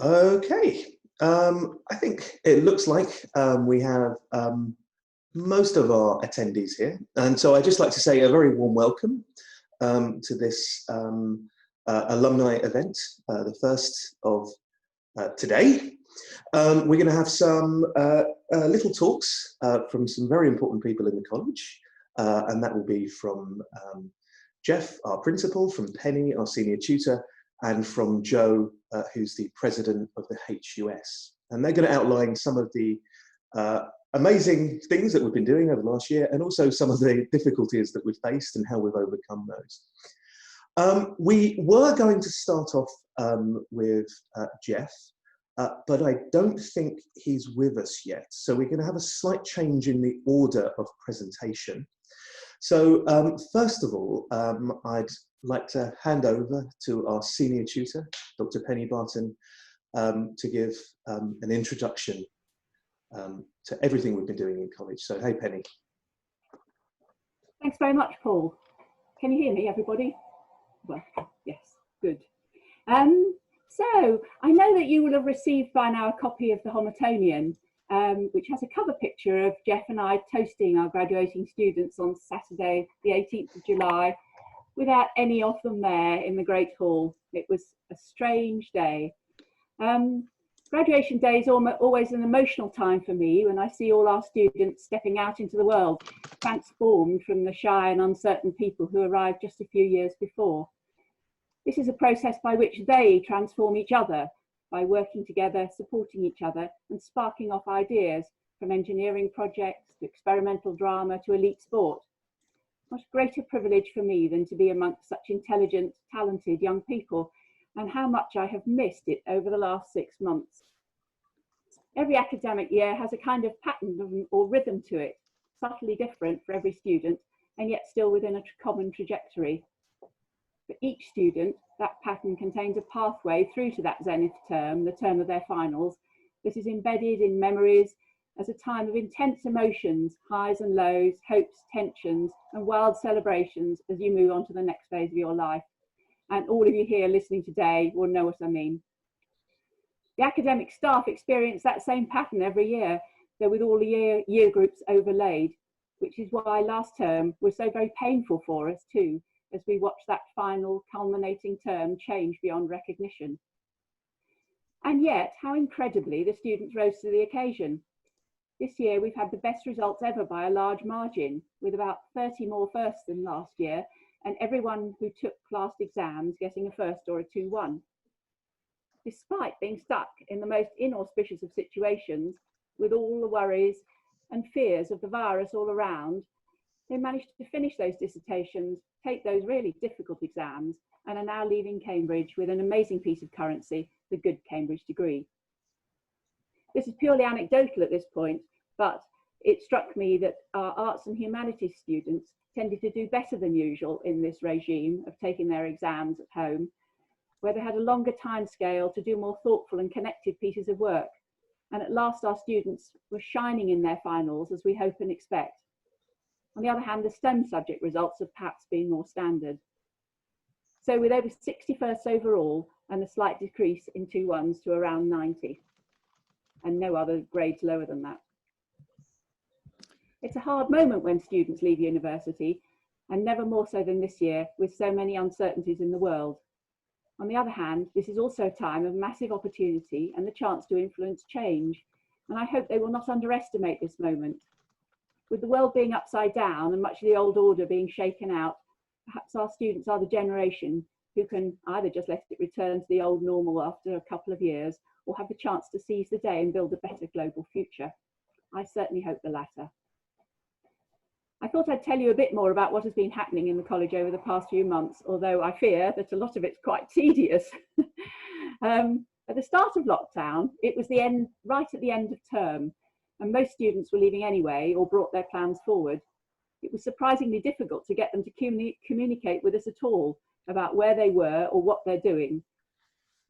Okay, I think it looks like we have most of our attendees here. And so I'd just like to say a very warm welcome to this alumni event, the first of today. We're going to have some little talks from some very important people in the college, and that will be from Jeff, our principal, from Penny, our senior tutor, and from Joe, who's the president of the HUS. And they're going to outline some of the amazing things that we've been doing over the last year, and also some of the difficulties that we've faced and how we've overcome those. We were going to start off with Jeff, but I don't think he's with us yet. So we're going to have a slight change in the order of presentation. So first of all, I'd like to hand over to our senior tutor, Dr. Penny Barton, to give an introduction to everything we've been doing in college. So, hey, Penny. Thanks very much, Paul. Can you hear me, everybody? Well, yes, good. So, I know that you will have received by now a copy of the Homertonian, which has a cover picture of Jeff and I toasting our graduating students on Saturday, the 18th of July, without any of them there in the Great Hall. It was a strange day. Graduation day is always an emotional time for me when I see all our students stepping out into the world, transformed from the shy and uncertain people who arrived just a few years before. This is a process by which they transform each other, by working together, supporting each other, and sparking off ideas from engineering projects to experimental drama to elite sport. What greater privilege for me than to be amongst such intelligent, talented young people, and how much I have missed it over the last 6 months. Every academic year has a kind of pattern or rhythm to it, subtly different for every student, and yet still within a common trajectory. For each student, that pattern contains a pathway through to that zenith term, the term of their finals, that is embedded in memories as a time of intense emotions, highs and lows, hopes, tensions, and wild celebrations as you move on to the next phase of your life. And all of you here listening today will know what I mean. The academic staff experience that same pattern every year, though with all the year groups overlaid, which is why last term was so very painful for us too, as we watched that final culminating term change beyond recognition. And yet, how incredibly the students rose to the occasion. This year we've had the best results ever by a large margin, with about 30 more firsts than last year, and everyone who took class exams getting a first or a 2-1. Despite being stuck in the most inauspicious of situations, with all the worries and fears of the virus all around, they managed to finish those dissertations, take those really difficult exams, and are now leaving Cambridge with an amazing piece of currency, the good Cambridge degree. This is purely anecdotal at this point, but it struck me that our arts and humanities students tended to do better than usual in this regime of taking their exams at home, where they had a longer time scale to do more thoughtful and connected pieces of work. And at last our students were shining in their finals, as we hope and expect. On the other hand, the STEM subject results have perhaps been more standard. So with over 60 firsts overall and a slight decrease in 2-1s to around 90, and no other grades lower than that. It's a hard moment when students leave university, and never more so than this year, with so many uncertainties in the world. On the other hand, this is also a time of massive opportunity and the chance to influence change, and I hope they will not underestimate this moment. With the world being upside down and much of the old order being shaken out, perhaps our students are the generation who can either just let it return to the old normal after a couple of years, or have the chance to seize the day and build a better global future. I certainly hope the latter. I thought I'd tell you a bit more about what has been happening in the college over the past few months, although I fear that a lot of it's quite tedious. At the start of lockdown, it was right at the end of term, and most students were leaving anyway or brought their plans forward. It was surprisingly difficult to get them to communicate with us at all about where they were or what they're doing.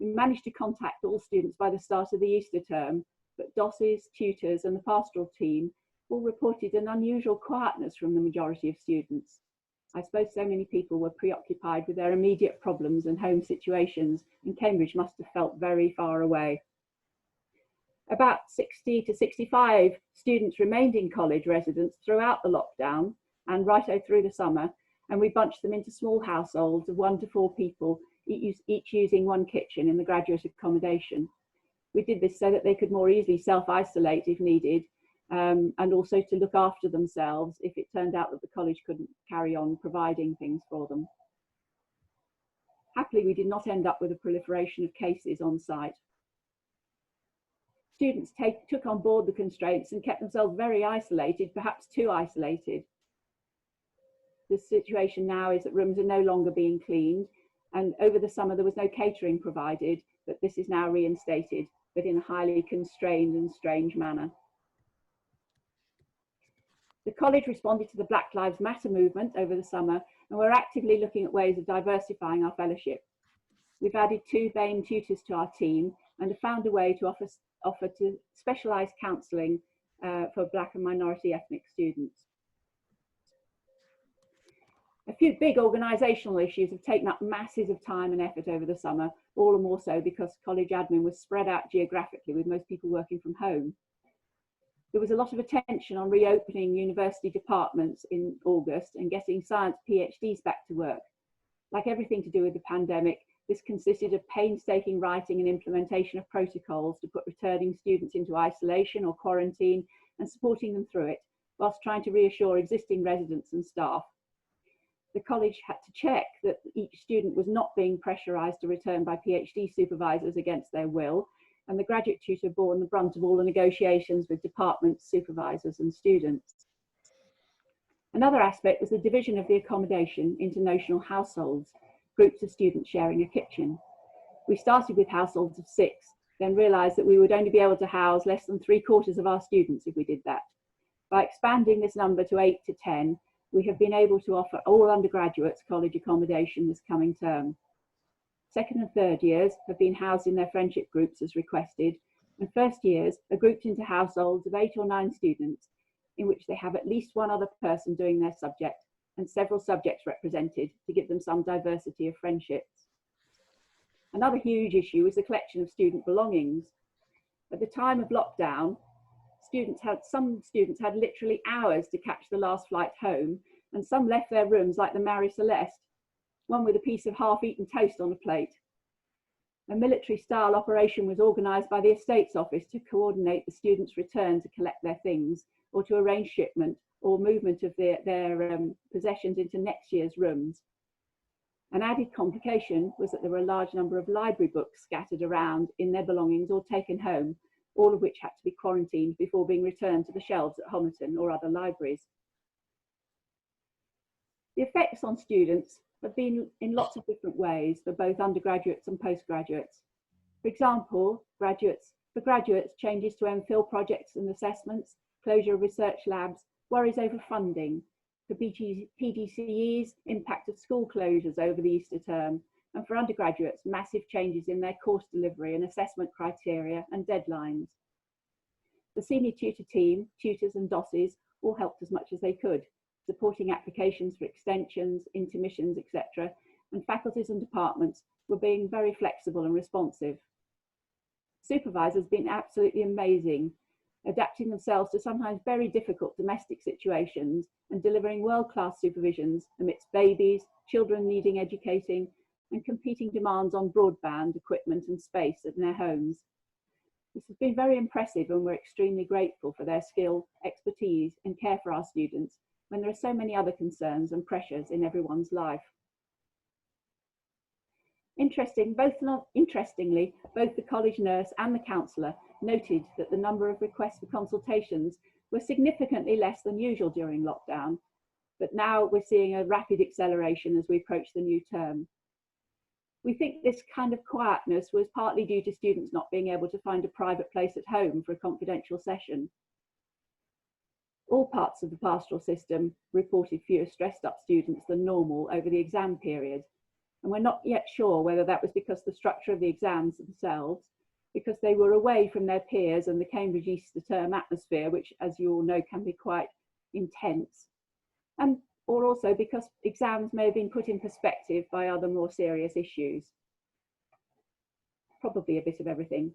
We managed to contact all students by the start of the Easter term, but DOSes, tutors and the pastoral team all reported an unusual quietness from the majority of students. I suppose so many people were preoccupied with their immediate problems and home situations, and Cambridge must have felt very far away. About 60 to 65 students remained in college residence throughout the lockdown and right through the summer, and we bunched them into small households of 1 to 4 people, each using one kitchen in the graduate accommodation. We did this so that they could more easily self-isolate if needed, and also to look after themselves if it turned out that the college couldn't carry on providing things for them. Happily, we did not end up with a proliferation of cases on site. Students took on board the constraints and kept themselves very isolated, perhaps too isolated. The situation now is that rooms are no longer being cleaned, and over the summer there was no catering provided, but this is now reinstated, but in a highly constrained and strange manner. The college responded to the Black Lives Matter movement over the summer, and we're actively looking at ways of diversifying our fellowship. We've added 2 BAME tutors to our team and have found a way to offer to specialised counselling for Black and minority ethnic students. A few big organisational issues have taken up masses of time and effort over the summer, all the more so because college admin was spread out geographically with most people working from home. There was a lot of attention on reopening university departments in August and getting science PhDs back to work. Like everything to do with the pandemic, this consisted of painstaking writing and implementation of protocols to put returning students into isolation or quarantine and supporting them through it, whilst trying to reassure existing residents and staff. The college had to check that each student was not being pressurised to return by PhD supervisors against their will, and the graduate tutor bore the brunt of all the negotiations with departments, supervisors and students. Another aspect was the division of the accommodation into notional households, groups of students sharing a kitchen. We started with households of 6, then realised that we would only be able to house less than 3/4 of our students if we did that. By expanding this number to 8 to 10, we have been able to offer all undergraduates college accommodation this coming term. Second and third years have been housed in their friendship groups as requested, and first years are grouped into households of 8 or 9 students in which they have at least one other person doing their subject and several subjects represented to give them some diversity of friendships. Another huge issue is the collection of student belongings. At the time of lockdown, some students had literally hours to catch the last flight home, and some left their rooms like the Marie Celeste, one with a piece of half-eaten toast on a plate. A military-style operation was organised by the Estates Office to coordinate the students' return to collect their things, or to arrange shipment or movement of their possessions into next year's rooms. An added complication was that there were a large number of library books scattered around in their belongings or taken home, all of which had to be quarantined before being returned to the shelves at Homerton or other libraries. The effects on students have been in lots of different ways for both undergraduates and postgraduates. For example, for graduates, changes to MPhil projects and assessments, closure of research labs, worries over funding. For PGCEs, impact of school closures over the Easter term. And for undergraduates, massive changes in their course delivery and assessment criteria and deadlines. The senior tutor team, tutors and DOSs all helped as much as they could, supporting applications for extensions, intermissions, etc. And faculties and departments were being very flexible and responsive. Supervisors have been absolutely amazing, adapting themselves to sometimes very difficult domestic situations and delivering world-class supervisions amidst babies, children needing educating, and competing demands on broadband, equipment and space in their homes. This has been very impressive, and we're extremely grateful for their skill, expertise and care for our students when there are so many other concerns and pressures in everyone's life. Interestingly, both the college nurse and the counsellor noted that the number of requests for consultations were significantly less than usual during lockdown, but now we're seeing a rapid acceleration as we approach the new term. We think this kind of quietness was partly due to students not being able to find a private place at home for a confidential session. All parts of the pastoral system reported fewer stressed up students than normal over the exam period, and we're not yet sure whether that was because the structure of the exams themselves, because they were away from their peers and the Cambridge Easter term atmosphere, which, as you all know, can be quite intense, and or also because exams may have been put in perspective by other more serious issues. Probably a bit of everything.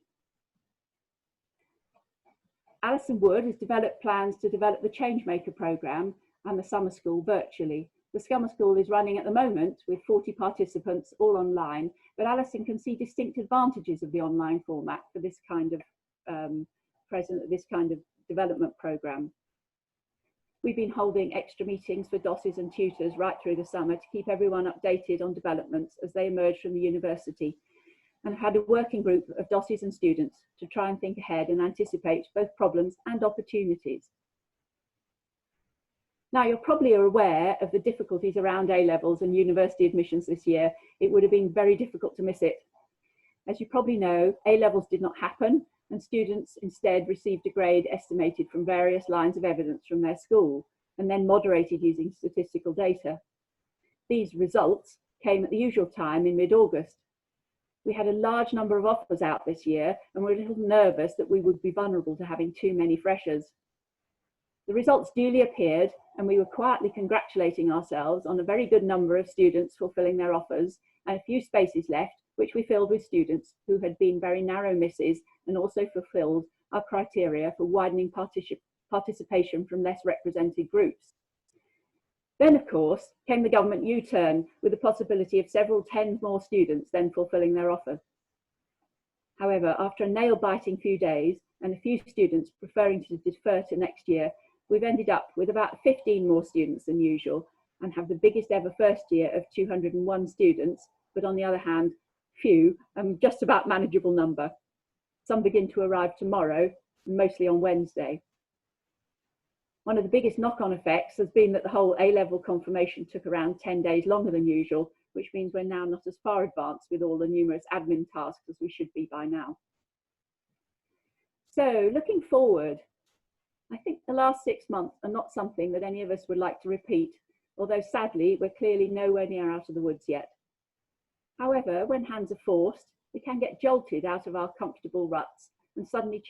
Alison Wood has developed plans to develop the Changemaker programme and the summer school virtually. The summer school is running at the moment with 40 participants all online, but Alison can see distinct advantages of the online format for this kind of development programme. We've been holding extra meetings for DOSes and tutors right through the summer to keep everyone updated on developments as they emerge from the university, and had a working group of DOSes and students to try and think ahead and anticipate both problems and opportunities. Now, you're probably aware of the difficulties around A-levels and university admissions this year. It would have been very difficult to miss it. As you probably know, A-levels did not happen, and students instead received a grade estimated from various lines of evidence from their school, and then moderated using statistical data. These results came at the usual time in mid-August. We had a large number of offers out this year, and were a little nervous that we would be vulnerable to having too many freshers. The results duly appeared, and we were quietly congratulating ourselves on a very good number of students fulfilling their offers, and a few spaces left, which we filled with students who had been very narrow misses and also fulfilled our criteria for widening participation from less represented groups. Then, of course, came the government U-turn with the possibility of several tens more students then fulfilling their offer. However, after a nail-biting few days and a few students preferring to defer to next year, we've ended up with about 15 more students than usual and have the biggest ever first year of 201 students, but on the other hand, few, just about manageable number. Some begin to arrive tomorrow, mostly on Wednesday. One of the biggest knock-on effects has been that the whole A-level confirmation took around 10 days longer than usual, which means we're now not as far advanced with all the numerous admin tasks as we should be by now. So, looking forward, I think the last 6 months are not something that any of us would like to repeat, although sadly, we're clearly nowhere near out of the woods yet. However, when hands are forced, we can get jolted out of our comfortable ruts, and suddenly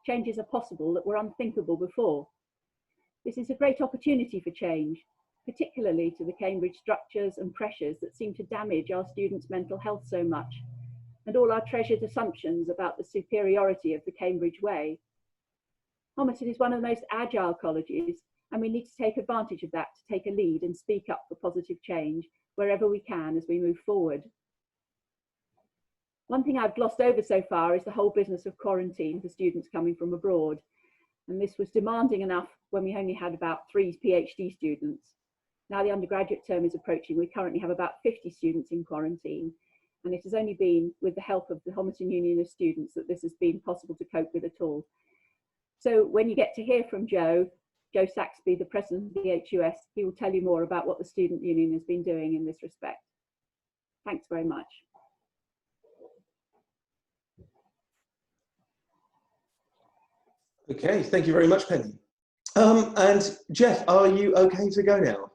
changes are possible that were unthinkable before. This is a great opportunity for change, particularly to the Cambridge structures and pressures that seem to damage our students' mental health so much, and all our treasured assumptions about the superiority of the Cambridge way. Homerton is one of the most agile colleges, and we need to take advantage of that to take a lead and speak up for positive change wherever we can as we move forward. One thing I've glossed over so far is the whole business of quarantine for students coming from abroad. And this was demanding enough when we only had about 3 PhD students. Now the undergraduate term is approaching, we currently have about 50 students in quarantine. And it has only been with the help of the Homerton Union of Students that this has been possible to cope with at all. So when you get to hear from Joe Saxby, the president of the HUS, he will tell you more about what the student union has been doing in this respect. Thanks very much. Okay, thank you very much, Penny. And Jeff, are you okay to go now?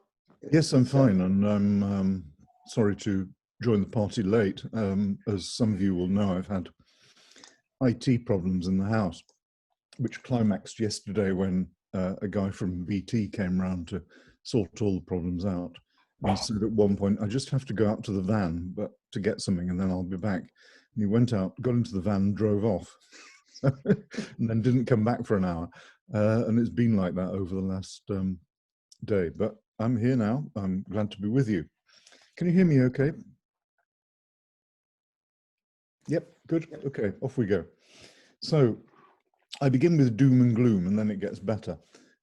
Yes, I'm fine, and I'm sorry to join the party late. As some of you will know, I've had IT problems in the house, which climaxed yesterday when a guy from BT came round to sort all the problems out. And he said at one point, I just have to go out to the van to get something and then I'll be back. And he went out, got into the van, drove off, and then didn't come back for an hour. And it's been like that over the last day. But I'm here now. I'm glad to be with you. Can you hear me okay? Yep, good. Okay, off we go. So I begin with doom and gloom, and then it gets better.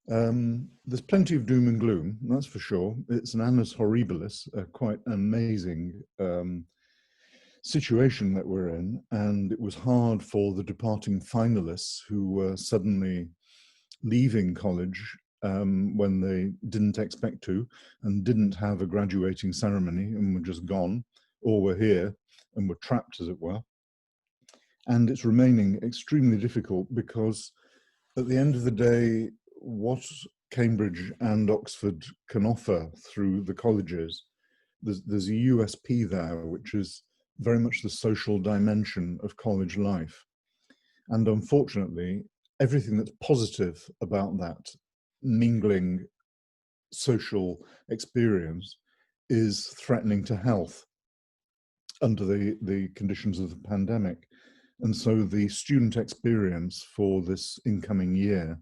There's plenty of doom and gloom, that's for sure. It's an annus horribilis, quite amazing situation that we're in, and it was hard for the departing finalists who were suddenly leaving college when they didn't expect to, and didn't have a graduating ceremony and were just gone, or were here and were trapped, as it were. And it's remaining extremely difficult because at the end of the day, what Cambridge and Oxford can offer through the colleges, there's a USP there, which is very much the social dimension of college life. And unfortunately, everything that's positive about that, mingling social experience is threatening to health under the conditions of the pandemic. And so the student experience for this incoming year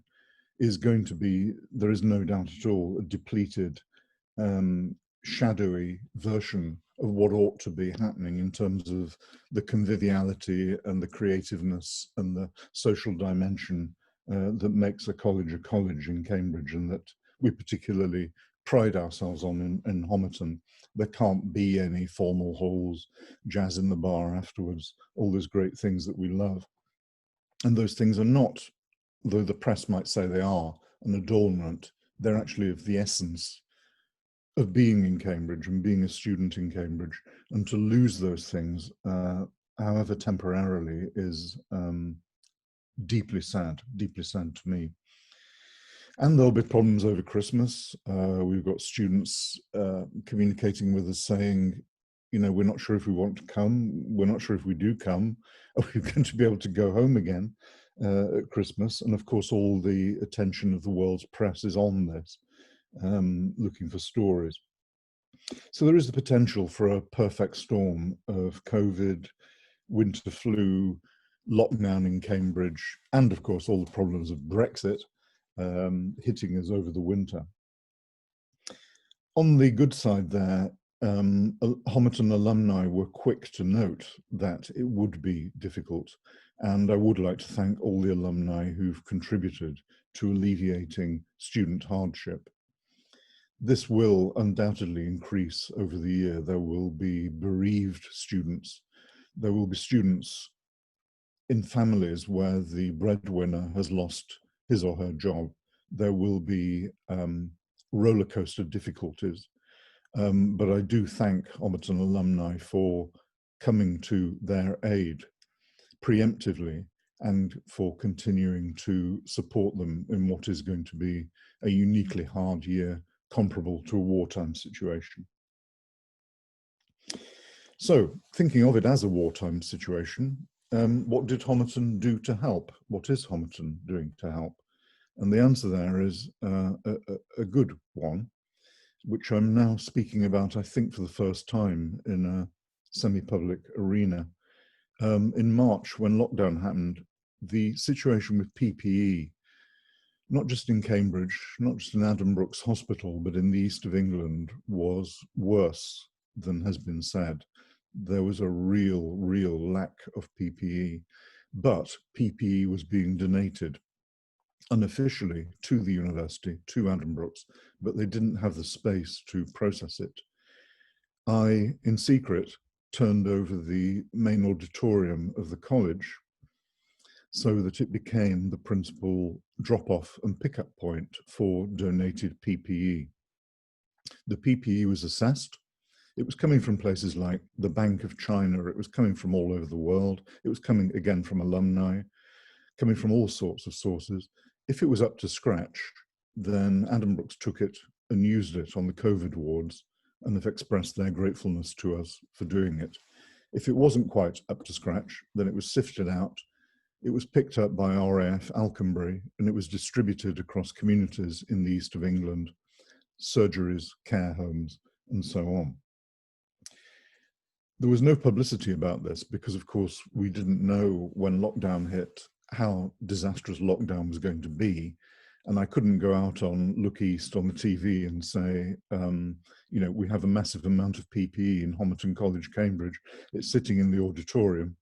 is going to be, there is no doubt at all, a depleted, shadowy version of what ought to be happening in terms of the conviviality and the creativeness and the social dimension that makes a college in Cambridge, and that we particularly pride ourselves on in Homerton. There can't be any formal halls, jazz in the bar afterwards, all those great things that we love. And those things are not, though the press might say they are, an adornment. They're actually of the essence of being in Cambridge and being a student in Cambridge. And to lose those things, however temporarily, is deeply sad to me. And there'll be problems over Christmas. We've got students communicating with us saying, you know, we're not sure if we want to come. We're not sure if we do come. Are we going to be able to go home again at Christmas? And of course, all the attention of the world's press is on this, looking for stories. So there is the potential for a perfect storm of COVID, winter flu, lockdown in Cambridge, and of course, all the problems of Brexit hitting us over the winter. On the good side there, Homerton alumni were quick to note that it would be difficult, and I would like to thank all the alumni who've contributed to alleviating student hardship. This will undoubtedly increase over the year. There will be bereaved students. There will be students in families where the breadwinner has lost his or her job. There will be roller coaster difficulties. But I do thank Homerton alumni for coming to their aid preemptively and for continuing to support them in what is going to be a uniquely hard year, comparable to a wartime situation. So, thinking of it as a wartime situation, what did Homerton do to help? What is Homerton doing to help? And the answer there is a good one, which I'm now speaking about, I think, for the first time in a semi-public arena. In March, when lockdown happened, the situation with PPE, not just in Cambridge, not just in Addenbrooke's hospital, but in the east of England, was worse than has been said. There was a real lack of PPE, but PPE was being donated unofficially to the university, to Addenbrooke's, but they didn't have the space to process it. I, in secret, turned over the main auditorium of the college so that it became the principal drop-off and pickup point for donated PPE. The PPE was assessed. It was coming from places like the Bank of China. It was coming from all over the world. It was coming again from alumni, coming from all sorts of sources. If it was up to scratch, then Addenbrooke's took it and used it on the COVID wards and have expressed their gratefulness to us for doing it. If it wasn't quite up to scratch, then it was sifted out. It was picked up by RAF Alconbury and it was distributed across communities in the east of England, surgeries, care homes, and so on. There was no publicity about this because, of course, we didn't know when lockdown hit how disastrous lockdown was going to be. And I couldn't go out on Look East on the TV and say, you know, we have a massive amount of PPE in Homerton College, Cambridge. It's sitting in the auditorium.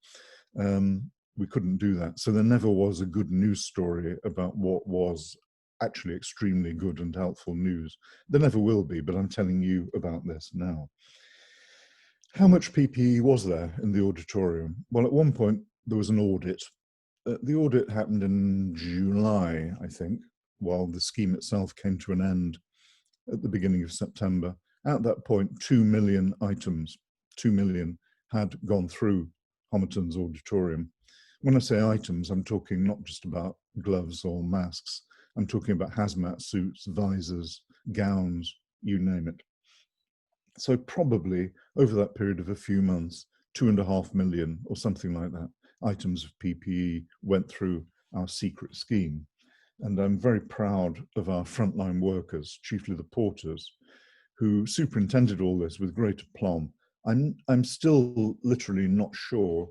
We couldn't do that. So there never was a good news story about what was actually extremely good and helpful news. There never will be, but I'm telling you about this now. How much PPE was there in the auditorium? Well, at one point, there was an audit. The audit happened in July, I think, while the scheme itself came to an end at the beginning of September. At that point, 2 million items, 2 million, had gone through Homerton's auditorium. When I say items, I'm talking not just about gloves or masks. I'm talking about hazmat suits, visors, gowns, you name it. So probably over that period of a few months, 2.5 million or something like that items of PPE went through our secret scheme. And I'm very proud of our frontline workers, chiefly the porters, who superintended all this with great aplomb. I'm still literally not sure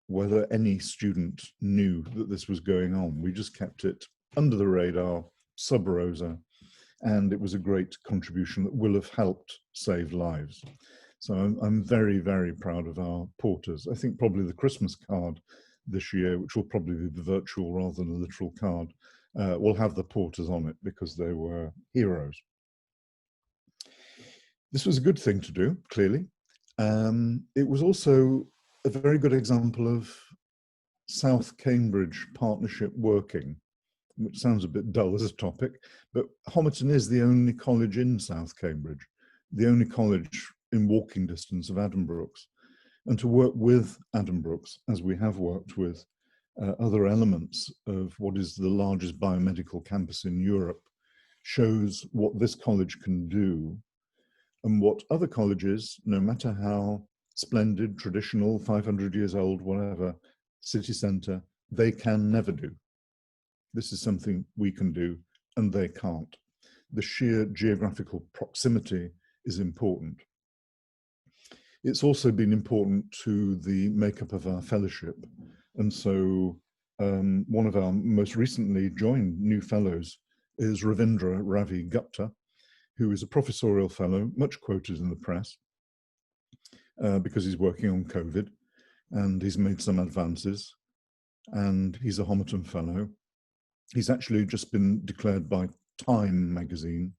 whether any student knew that this was going on. We just kept it under the radar, sub rosa, and it was a great contribution that will have helped save lives. So I'm very, very proud of our porters. I think probably the Christmas card this year, which will probably be the virtual rather than a literal card, will have the porters on it because they were heroes. This was a good thing to do, clearly. It was also a very good example of South Cambridge partnership working, which sounds a bit dull as a topic, but Homerton is the only college in South Cambridge, the only college in walking distance of Addenbrooke's. And to work with Addenbrooke's, as we have worked with other elements of what is the largest biomedical campus in Europe, shows what this college can do and what other colleges, no matter how splendid, traditional, 500 years old, whatever, city centre, they can never do. This is something we can do and they can't. The sheer geographical proximity is important. It's also been important to the makeup of our fellowship. And so one of our most recently joined new fellows is Ravindra Ravi Gupta, who is a professorial fellow, much quoted in the press, because he's working on COVID and he's made some advances, and he's a Homerton fellow. He's actually just been declared by Time magazine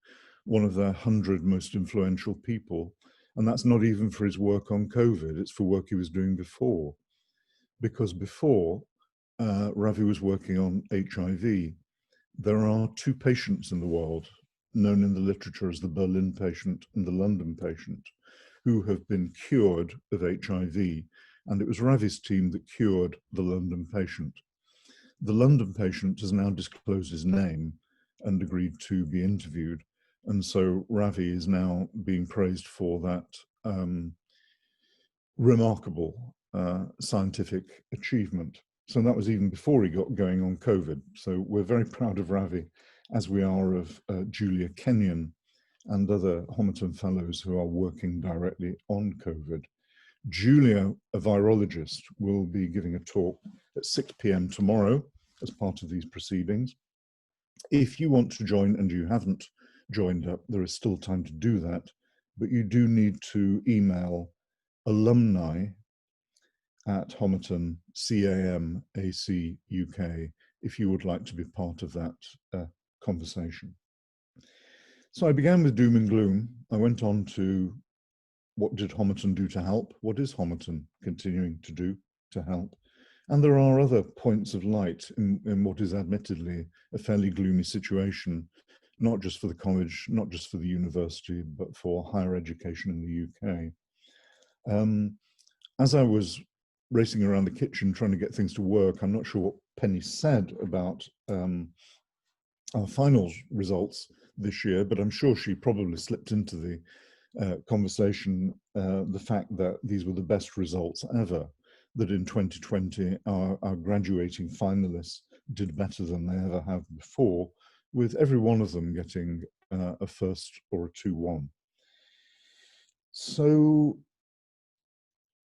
one of their 100 most influential people, and that's not even for his work on COVID, it's for work he was doing before. Because before, Ravi was working on HIV. There are two patients in the world, known in the literature as the Berlin patient and the London patient, who have been cured of HIV, and it was Ravi's team that cured the London patient. The London patient has now disclosed his name and agreed to be interviewed, and so Ravi is now being praised for that remarkable scientific achievement. So that was even before he got going on COVID. So we're very proud of Ravi, as we are of Julia Kenyon and other Homerton fellows who are working directly on COVID. Julia, a virologist, will be giving a talk at 6 p.m. tomorrow as part of these proceedings. If you want to join and you haven't joined up, there is still time to do that, but you do need to email alumni at Homerton, CAMAC UK, if you would like to be part of that conversation. So I began with doom and gloom. I went on to what did Homerton do to help? What is Homerton continuing to do to help? And there are other points of light in what is admittedly a fairly gloomy situation, not just for the college, not just for the university, but for higher education in the UK. As I was racing around the kitchen trying to get things to work, I'm not sure what Penny said about our finals results this year, but I'm sure she probably slipped into the conversation the fact that these were the best results ever, that in 2020 our graduating finalists did better than they ever have before, with every one of them getting a first or a 2-1. So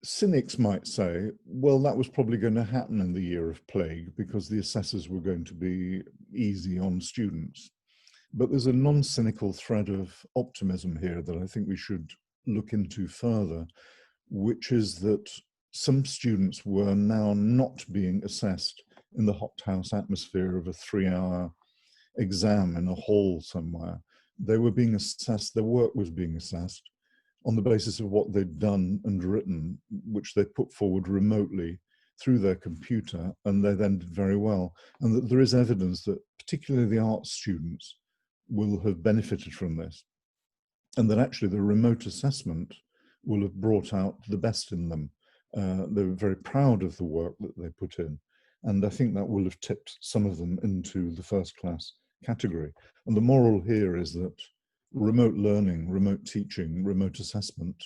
cynics might say, well, that was probably going to happen in the year of plague because the assessors were going to be easy on students. But there's a non-cynical thread of optimism here that I think we should look into further, which is that some students were now not being assessed in the hothouse atmosphere of a 3-hour exam in a hall somewhere. They were being assessed, their work was being assessed on the basis of what they'd done and written, which they put forward remotely through their computer, and they then did very well. And that there is evidence that particularly the arts students will have benefited from this, and that actually the remote assessment will have brought out the best in them. They were very proud of the work that they put in, and I think that will have tipped some of them into the first class category. And the moral here is that remote learning, remote teaching, remote assessment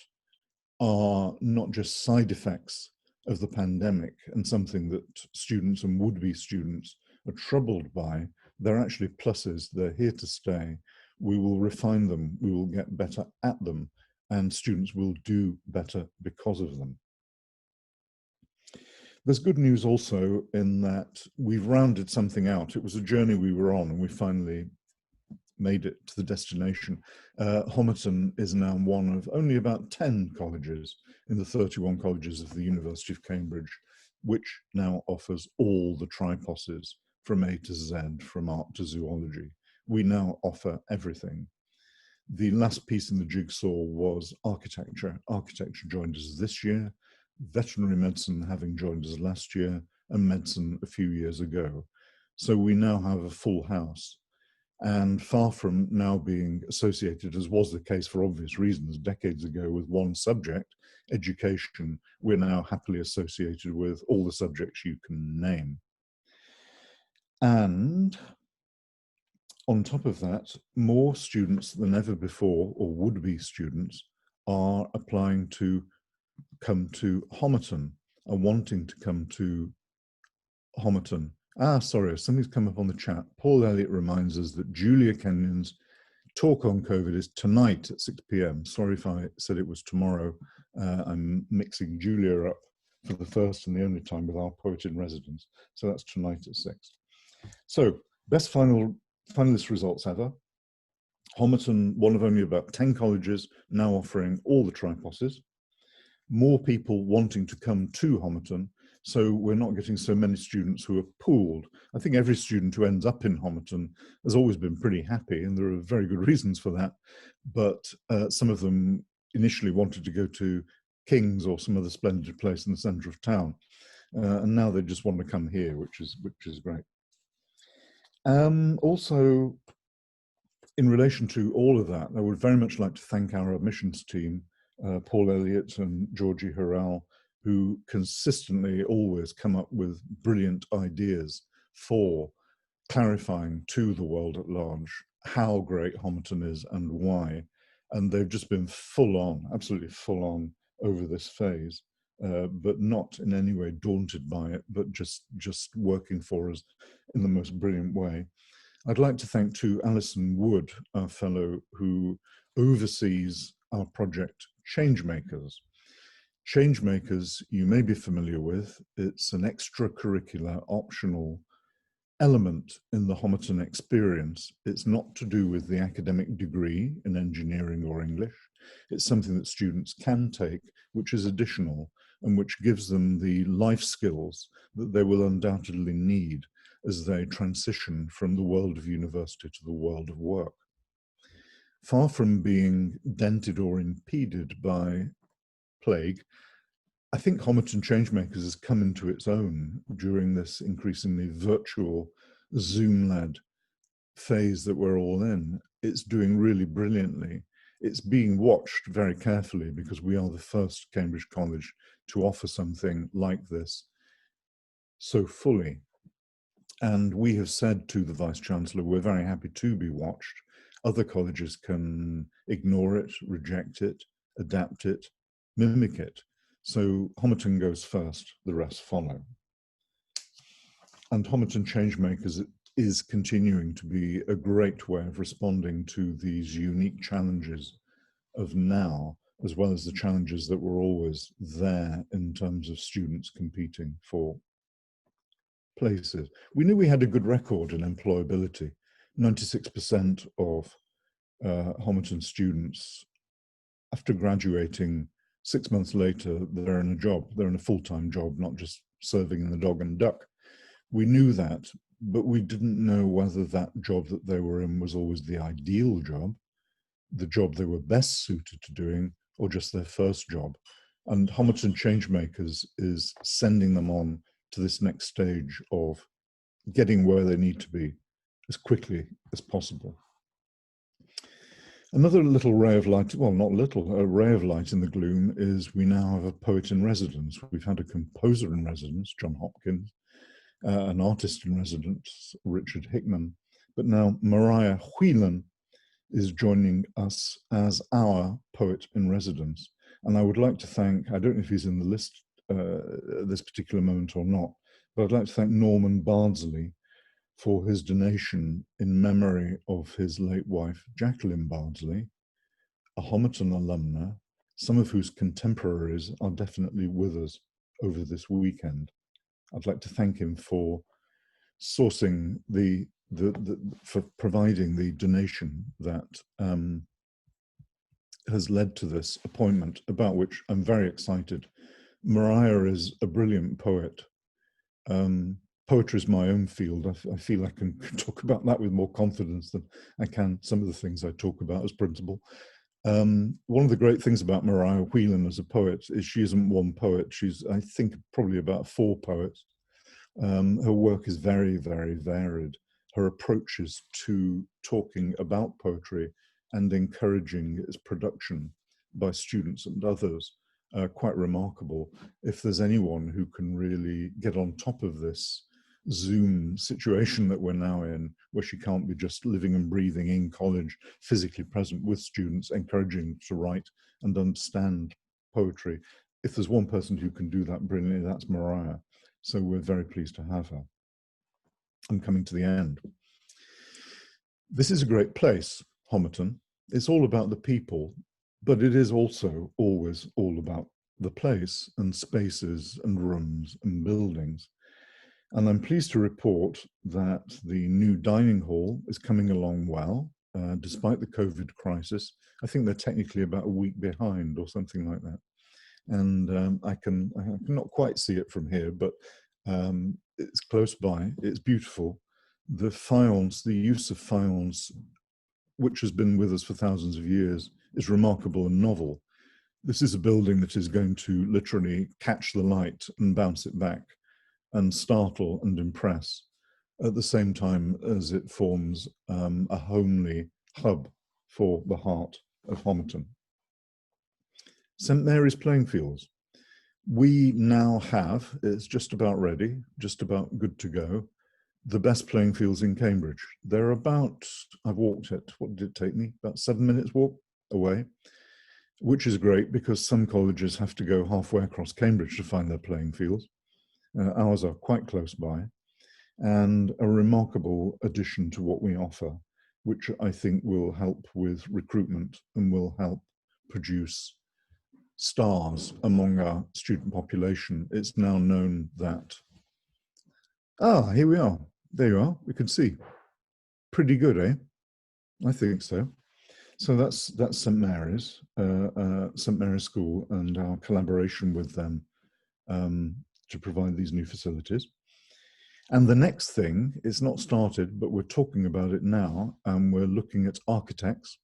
are not just side effects of the pandemic and something that students and would-be students are troubled by, They're actually pluses. They're here to stay. We will refine them. We will get better at them, and students will do better because of them. There's good news also in that we've rounded something out. It was a journey we were on, and we finally made it to the destination. Homerton is now one of only about 10 colleges in the 31 colleges of the University of Cambridge, which now offers all the triposes from A to Z, from art to zoology. We now offer everything. The last piece in the jigsaw was architecture. Architecture joined us this year, veterinary medicine having joined us last year, and medicine a few years ago. So we now have a full house. And far from now being associated, as was the case for obvious reasons decades ago, with one subject, education, we're now happily associated with all the subjects you can name. And on top of that, more students than ever before, or would-be students, are applying to come to Homerton, are wanting to come to Homerton. Sorry, something's come up on the chat. Paul Elliott reminds us that Julia Kenyon's talk on COVID is tonight at 6 p.m. Sorry if I said it was tomorrow. I'm mixing Julia up for the first and the only time with our poet in residence. So that's tonight at 6. So, best finalist results ever. Homerton, one of only about 10 colleges, now offering all the triposes. More people wanting to come to Homerton, so we're not getting so many students who are pooled. I think every student who ends up in Homerton has always been pretty happy, and there are very good reasons for that. But some of them initially wanted to go to King's or some other splendid place in the centre of town, and now they just want to come here, which is great. Also, in relation to all of that, I would very much like to thank our admissions team, Paul Elliott and Georgie Harrell, who consistently always come up with brilliant ideas for clarifying to the world at large how great Homerton is and why. And they've just been full on, absolutely full on over this phase, but not in any way daunted by it, but just working for us in the most brilliant way. I'd like to thank too Alison Wood, our fellow who oversees our project Changemakers. Changemakers, you may be familiar with. It's an extracurricular optional element in the Homerton experience. It's not to do with the academic degree in engineering or English. It's something that students can take, which is additional and which gives them the life skills that they will undoubtedly need as they transition from the world of university to the world of work. Far from being dented or impeded by plague, I think Homerton Changemakers has come into its own during this increasingly virtual, Zoom-led phase that we're all in. It's doing really brilliantly. It's being watched very carefully because we are the first Cambridge College to offer something like this so fully. And we have said to the Vice-Chancellor, we're very happy to be watched. Other colleges can ignore it, reject it, adapt it, mimic it. So Homerton goes first, the rest follow. And Homerton Changemakers is continuing to be a great way of responding to these unique challenges of now, as well as the challenges that were always there in terms of students competing for places. We knew we had a good record in employability. 96% of Homerton students, after graduating 6 months later, they're in a job. They're in a full-time job, not just serving in the dog and duck. We knew that, but we didn't know whether that job that they were in was always the ideal job, the job they were best suited to doing, or just their first job. And Homerton Changemakers is sending them on to this next stage of getting where they need to be as quickly as possible. Another little ray of light, well, not little, a ray of light in the gloom is we now have a poet in residence. We've had a composer in residence, John Hopkins, an artist in residence, Richard Hickman, but now Mariah Whelan is joining us as our poet in residence. And I would like to thank, I don't know if he's in the list at this particular moment or not, but I'd like to thank Norman Bardsley, for his donation in memory of his late wife, Jacqueline Bardsley, a Homerton alumna, some of whose contemporaries are definitely with us over this weekend. I'd like to thank him for sourcing for providing the donation that has led to this appointment, about which I'm very excited. Mariah is a brilliant poet. Poetry is my own field. I feel I can talk about that with more confidence than I can some of the things I talk about as principal. One of the great things about Mariah Whelan as a poet is she isn't one poet. She's, I think, probably about 4 poets. Her work is very, very varied. Her approaches to talking about poetry and encouraging its production by students and others are quite remarkable. If there's anyone who can really get on top of this Zoom situation that we're now in, where she can't be just living and breathing in college, physically present with students, encouraging them to write and understand poetry. If there's one person who can do that brilliantly, that's Mariah. So we're very pleased to have her. I'm coming to the end. This is a great place, Homerton. It's all about the people, but it is also always all about the place and spaces and rooms and buildings. And I'm pleased to report that the new dining hall is coming along well, despite the COVID crisis. I think they're technically about a week behind or something like that. And I cannot quite see it from here, but it's close by. It's beautiful. The faience, the use of faience, which has been with us for thousands of years, is remarkable and novel. This is a building that is going to literally catch the light and bounce it back and startle and impress at the same time as it forms a homely hub for the heart of Homerton. St Mary's playing fields. We now have, it's just about ready, just about good to go, the best playing fields in Cambridge. They're about, I've walked it, what did it take me? About 7 minutes walk away, which is great because some colleges have to go halfway across Cambridge to find their playing fields. Ours are quite close by, and a remarkable addition to what we offer, which I think will help with recruitment and will help produce stars among our student population. It's now known that, here we are. There you are. We can see. Pretty good, eh? I think so. So that's St Mary's School and our collaboration with them to provide these new facilities. And the next thing, it's not started, but we're talking about it now, and we're looking at architects,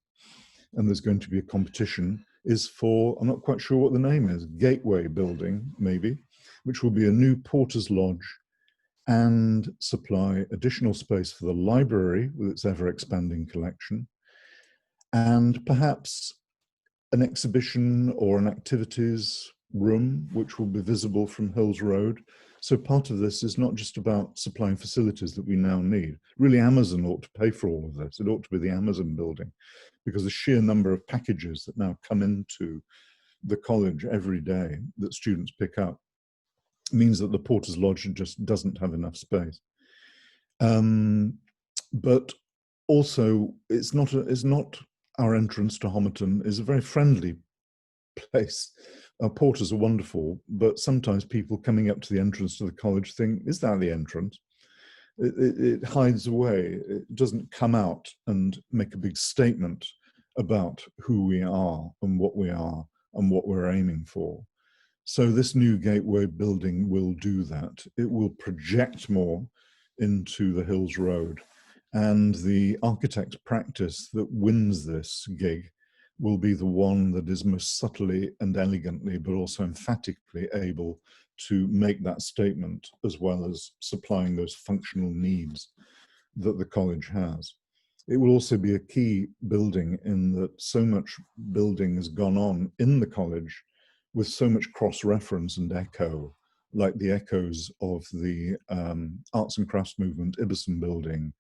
and there's going to be a competition, is for, I'm not quite sure what the name is, Gateway Building, maybe, which will be a new Porter's Lodge and supply additional space for the library with its ever-expanding collection, and perhaps an exhibition or an activities room which will be visible from Hills Road. So part of this is not just about supplying facilities that we now need. Really, Amazon ought to pay for all of this. It ought to be the Amazon building, because the sheer number of packages that now come into the college every day that students pick up means that the Porter's Lodge just doesn't have enough space. But also, it's not our entrance to Homerton is a very friendly place. Our porters are wonderful, but sometimes people coming up to the entrance to the college think, is that the entrance? It hides away. It doesn't come out and make a big statement about who we are and what we're aiming for. So this new Gateway building will do that. It will project more into the Hills Road. And the architect's practice that wins this gig will be the one that is most subtly and elegantly, but also emphatically able to make that statement, as well as supplying those functional needs that the college has. It will also be a key building in that so much building has gone on in the college with so much cross-reference and echo, like the echoes of the arts and crafts movement, Ibison building,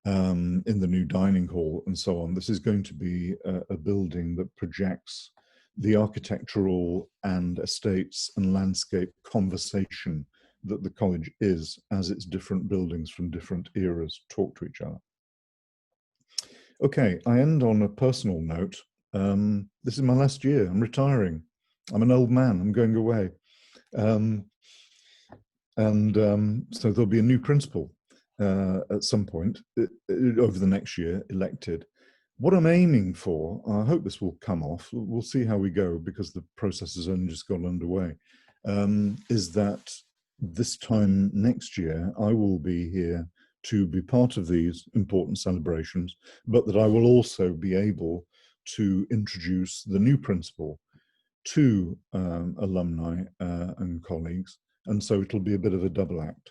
in the new dining hall and so on. This is going to be a building that projects the architectural and estates and landscape conversation that the college is as its different buildings from different eras talk to each other. Okay, I end on a personal note. This is my last year. I'm retiring. I'm an old man. I'm going away. So there'll be a new principal at some point over the next year, elected. What I'm aiming for, I hope this will come off, we'll see how we go because the process has only just got underway, is that this time next year I will be here to be part of these important celebrations, but that I will also be able to introduce the new principal to alumni and colleagues, and so it'll be a bit of a double act.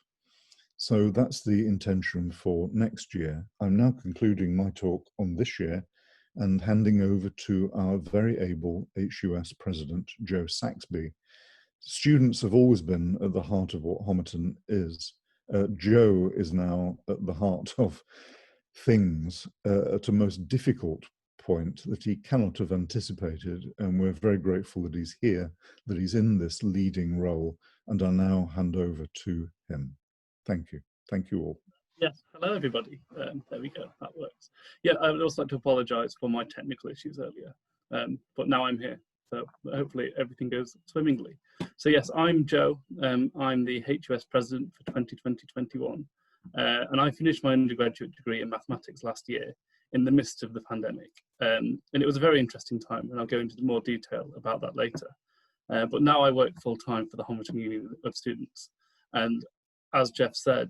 So that's the intention for next year. I'm now concluding my talk on this year and handing over to our very able HUS President, Joe Saxby. Students have always been at the heart of what Homerton is. Joe is now at the heart of things at a most difficult point that he cannot have anticipated, and we're very grateful that he's here, that he's in this leading role, and I now hand over to him. Thank you. Thank you all. Yes, hello everybody. There we go, that works. Yeah, I would also like to apologise for my technical issues earlier, but now I'm here, so hopefully everything goes swimmingly. So yes, I'm Joe. I'm the HUS President for 2020-21, and I finished my undergraduate degree in mathematics last year in the midst of the pandemic, and it was a very interesting time, and I'll go into more detail about that later. But now I work full-time for the Homerton Union of Students, and as Jeff said,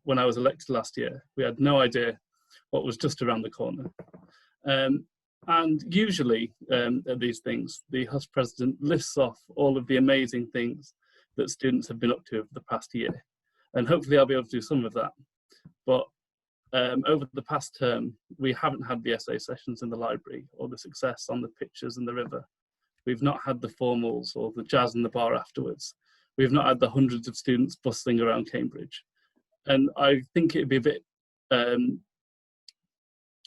when I was elected last year, we had no idea what was just around the corner. And usually at these things, the HUS President lists off all of the amazing things that students have been up to over the past year. And hopefully I'll be able to do some of that. But over the past term, we haven't had the essay sessions in the library or the success on the pitches and the river. We've not had the formals or the jazz in the bar afterwards. We've not had the hundreds of students bustling around Cambridge. And I think it'd be a bit,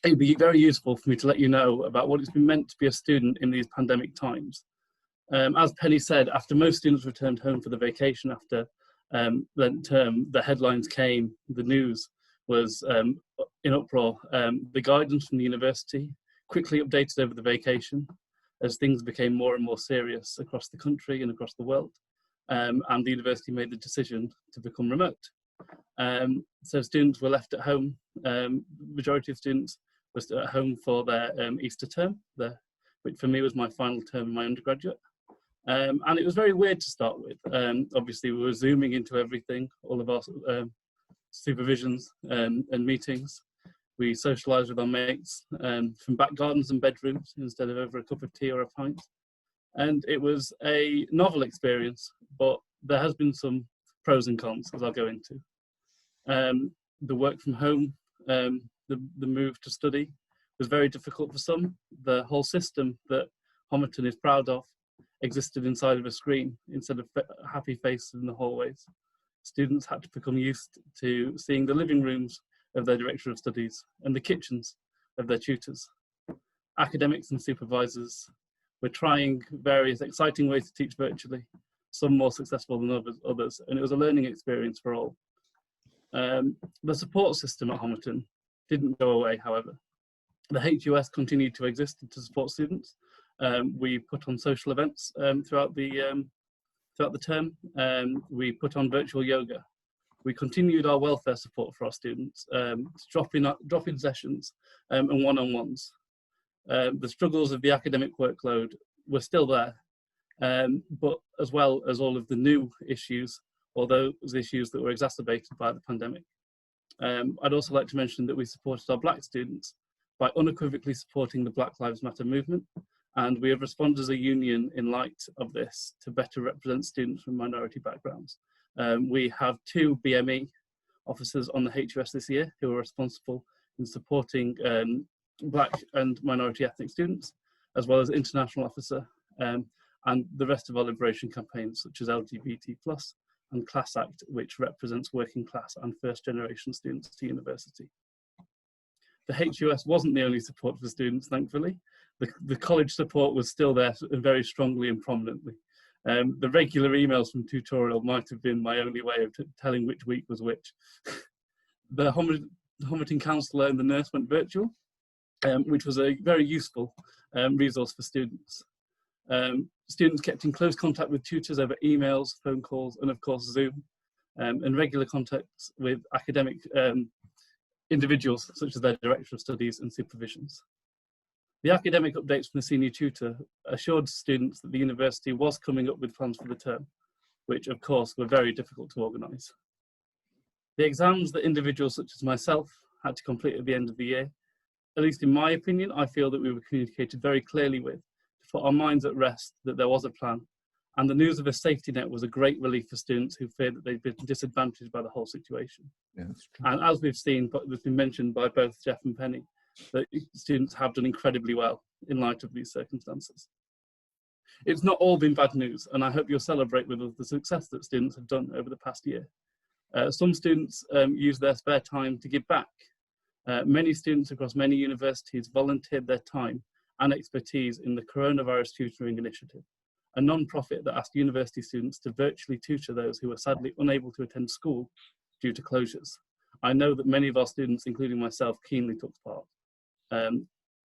it'd be very useful for me to let you know about what it's been meant to be a student in these pandemic times. As Penny said, after most students returned home for the vacation after Lent term, the headlines came, the news was in uproar. The guidance from the university quickly updated over the vacation as things became more and more serious across the country and across the world. And the university made the decision to become remote. So students were left at home. Majority of students were still at home for their Easter term, which for me was my final term in my undergraduate. And it was very weird to start with. Obviously, we were zooming into everything, all of our supervisions and meetings. We socialised with our mates from back gardens and bedrooms instead of over a cup of tea or a pint. And it was a novel experience, but there has been some pros and cons, as I'll go into. The work from home, the move to study was very difficult for some. The whole system that Homerton is proud of existed inside of a screen instead of happy faces in the hallways. Students had to become used to seeing the living rooms of their director of studies and the kitchens of their tutors. Academics and supervisors were trying various exciting ways to teach virtually, some more successful than others, and it was a learning experience for all. The support system at Homerton didn't go away, however. The HUS continued to exist to support students. We put on social events throughout the term. We put on virtual yoga. We continued our welfare support for our students, drop-in sessions and one-on-ones. The struggles of the academic workload were still there, but as well as all of the new issues, or those issues that were exacerbated by the pandemic. I'd also like to mention that we supported our Black students by unequivocally supporting the Black Lives Matter movement, and we have responded as a union in light of this to better represent students from minority backgrounds. We have 2 BME officers on the HUS this year who are responsible in supporting Black and minority ethnic students, as well as international officer, and the rest of our liberation campaigns such as LGBT+ and Class Act, which represents working class and first generation students to university. The HUS wasn't the only support for students, thankfully. The college support was still there very strongly and prominently. The regular emails from tutorial might have been my only way of telling which week was which. The Homerton counsellor and the nurse went virtual, which was a very useful resource for students. Students kept in close contact with tutors over emails, phone calls, and of course Zoom, and regular contacts with academic individuals such as their Director of Studies and supervisions. The academic updates from the senior tutor assured students that the university was coming up with plans for the term, which of course were very difficult to organise. The exams that individuals such as myself had to complete at the end of the year, at least in my opinion, I feel that we were communicated very clearly with, to put our minds at rest that there was a plan, and the news of a safety net was a great relief for students who feared that they'd been disadvantaged by the whole situation. Yeah, that's true. And as we've seen, but it's been mentioned by both Jeff and Penny, that students have done incredibly well in light of these circumstances. It's not all been bad news, and I hope you'll celebrate with us the success that students have done over the past year. Some students use their spare time to give back. Many students across many universities volunteered their time and expertise in the Coronavirus Tutoring Initiative, a non-profit that asked university students to virtually tutor those who were sadly unable to attend school due to closures. I know that many of our students, including myself, keenly took part.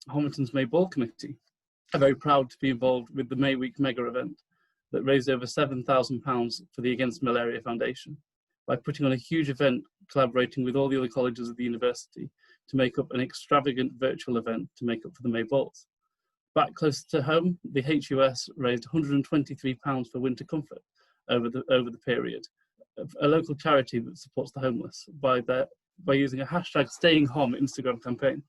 Homerton's May Ball Committee are very proud to be involved with the May Week mega event that raised over £7,000 for the Against Malaria Foundation by putting on a huge event collaborating with all the other colleges of the university to make up an extravagant virtual event to make up for the May Balls. Back close to home, the HUS raised £123 for winter comfort over the period, a local charity that supports the homeless by using a hashtag #StayingHome Instagram campaign.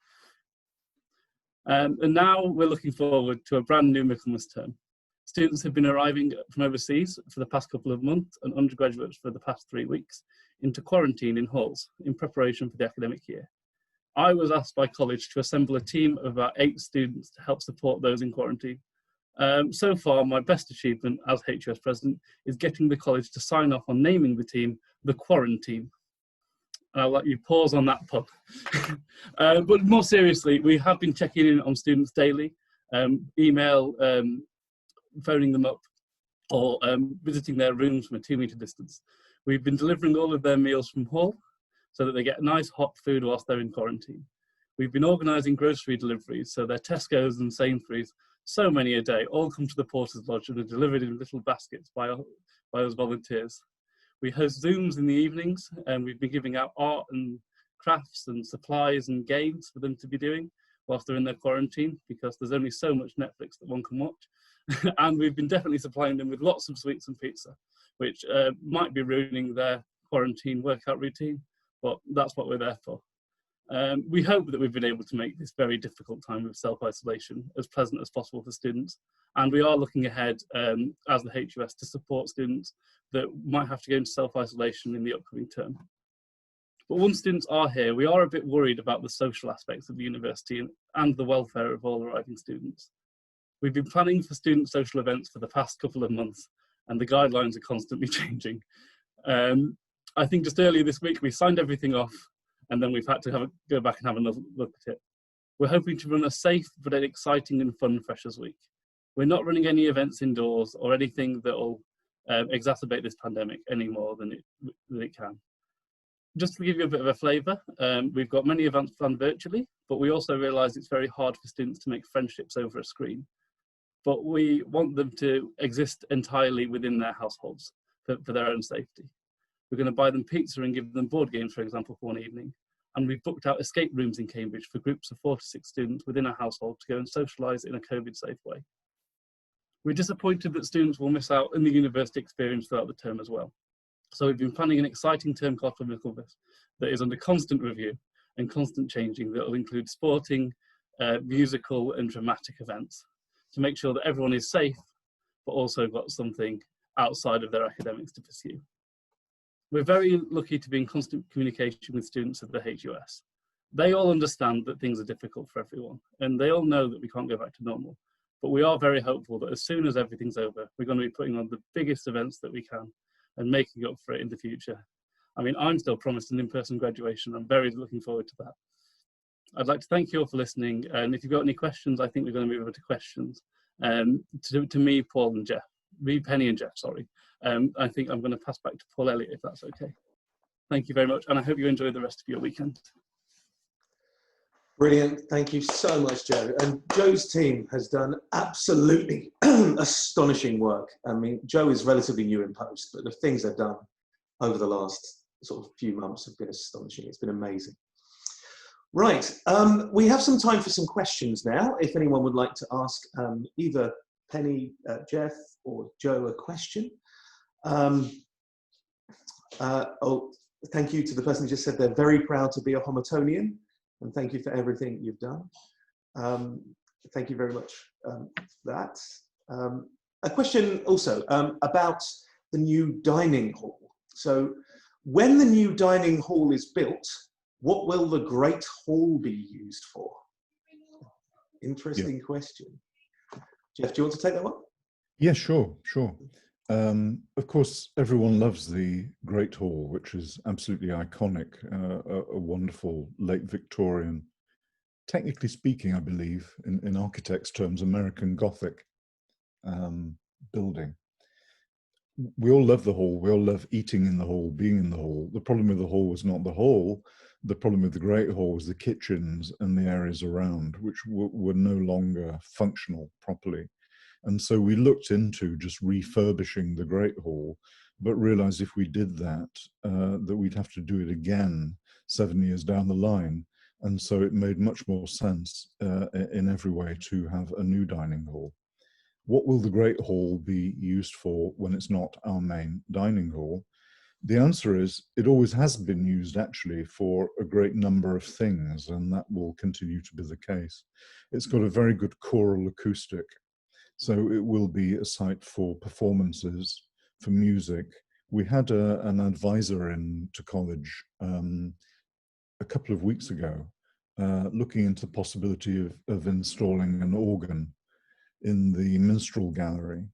And now we're looking forward to a brand new Michaelmas term. Students have been arriving from overseas for the past couple of months and undergraduates for the past 3 weeks into quarantine in halls in preparation for the academic year. I was asked by college to assemble a team of about 8 students to help support those in quarantine. So far, my best achievement as HUS President is getting the college to sign off on naming the team the Quarantine. I'll let you pause on that pun. But more seriously, we have been checking in on students daily, email, phoning them up, or visiting their rooms from a 2-metre distance. We've been delivering all of their meals from hall so that they get nice hot food whilst they're in quarantine. We've been organising grocery deliveries, so their Tesco's and Sainsbury's, so many a day, all come to the Porter's Lodge and are delivered in little baskets by us volunteers. We host Zooms in the evenings, and we've been giving out art and crafts and supplies and games for them to be doing whilst they're in their quarantine, because there's only so much Netflix that one can watch. And we've been definitely supplying them with lots of sweets and pizza, which might be ruining their quarantine workout routine, but that's what we're there for. We hope that we've been able to make this very difficult time of self-isolation as pleasant as possible for students, and we are looking ahead as the HUS to support students that might have to go into self-isolation in the upcoming term. But once students are here, we are a bit worried about the social aspects of the university and the welfare of all arriving students. We've been planning for student social events for the past couple of months, and the guidelines are constantly changing. I think just earlier this week, we signed everything off, and then we've had to go back and have another look at it. We're hoping to run a safe but an exciting and fun Freshers Week. We're not running any events indoors or anything that will exacerbate this pandemic any more than it can. Just to give you a bit of a flavour, we've got many events planned virtually, but we also realise it's very hard for students to make friendships over a screen. But we want them to exist entirely within their households for their own safety. We're going to buy them pizza and give them board games, for example, for one evening. And we've booked out escape rooms in Cambridge for groups of 4 to 6 students within a household to go and socialise in a COVID-safe way. We're disappointed that students will miss out on the university experience throughout the term as well. So we've been planning an exciting term called Michaelmas that is under constant review and constant changing, that will include sporting, musical and dramatic events to make sure that everyone is safe, but also got something outside of their academics to pursue. We're very lucky to be in constant communication with students at the HUS. They all understand that things are difficult for everyone, and they all know that we can't go back to normal. But we are very hopeful that as soon as everything's over, we're going to be putting on the biggest events that we can and making up for it in the future. I mean, I'm still promised an in-person graduation. I'm very looking forward to that. I'd like to thank you all for listening. And if you've got any questions, I think we're going to move over to questions to me, Paul and Jeff. Penny and Jeff, sorry. I think I'm going to pass back to Paul Elliott, if that's okay. Thank you very much, and I hope you enjoy the rest of your weekend. Brilliant. Thank you so much, Joe. And Joe's team has done absolutely astonishing work. I mean, Joe is relatively new in post, but the things they've done over the last sort of few months have been astonishing. It's been amazing. Right. We have some time for some questions now. If anyone would like to ask either Penny, Jeff, or Joe a question. Oh, thank you to the person who just said they're very proud to be a Homertonian. And thank you for everything you've done. Thank you very much for that. A question also about the new dining hall. So when the new dining hall is built, what will the Great Hall be used for? Interesting question. Jeff, do you want to take that one? Yeah, sure. Of course, everyone loves the Great Hall, which is absolutely iconic, a wonderful late Victorian, technically speaking, I believe, in architects' terms, American Gothic building. We all love the hall. We all love eating in the hall, being in the hall. The problem with the hall was not the hall. The problem with the Great Hall was the kitchens and the areas around, which were no longer functional properly. And so we looked into just refurbishing the Great Hall, but realized if we did that, that we'd have to do it again 7 years down the line. And so it made much more sense in every way to have a new dining hall. What will the Great Hall be used for when it's not our main dining hall? The answer is it always has been used actually for a great number of things, and that will continue to be the case. It's got a very good choral acoustic. So it will be a site for performances, for music. We had an advisor into college a couple of weeks ago looking into the possibility of installing an organ in the minstrel gallery.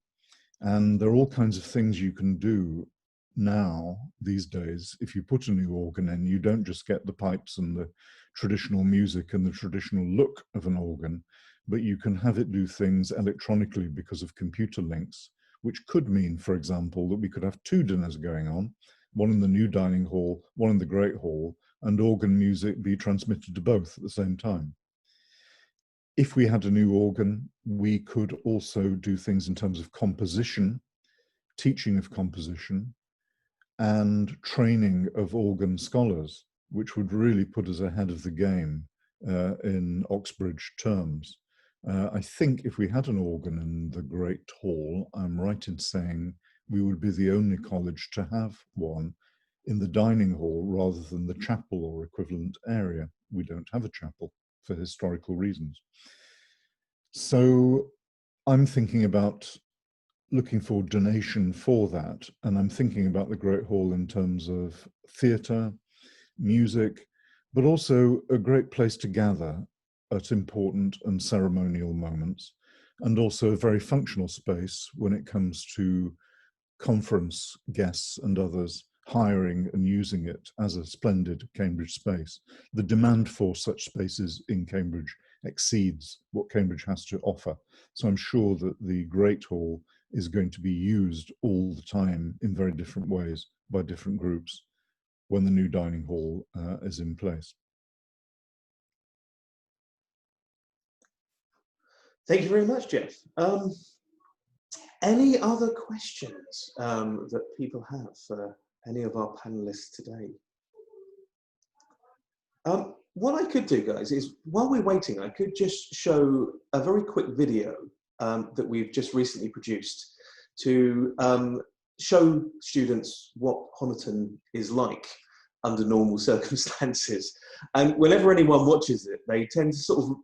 And there are all kinds of things you can do now, these days. If you put a new organ in, you don't just get the pipes and the traditional music and the traditional look of an organ, but you can have it do things electronically because of computer links, which could mean, for example, that we could have 2 dinners going on, one in the new dining hall, one in the Great Hall, and organ music be transmitted to both at the same time. If we had a new organ, we could also do things in terms of composition, teaching of composition, and training of organ scholars, which would really put us ahead of the game in Oxbridge terms. I think if we had an organ in the Great Hall, I'm right in saying we would be the only college to have one in the dining hall rather than the chapel or equivalent area. We don't have a chapel for historical reasons. So I'm thinking about looking for donation for that, and I'm thinking about the Great Hall in terms of theatre, music, but also a great place to gather at important and ceremonial moments, and also a very functional space when it comes to conference guests and others hiring and using it as a splendid Cambridge space. The demand for such spaces in Cambridge exceeds what Cambridge has to offer. So I'm sure that the Great Hall is going to be used all the time in very different ways by different groups when the new dining hall is in place. Thank you very much, Jeff. Any other questions that people have for any of our panelists today? What I could do, guys, is while we're waiting, I could just show a very quick video that we've just recently produced to show students what Homerton is like under normal circumstances. And whenever anyone watches it, they tend to sort of,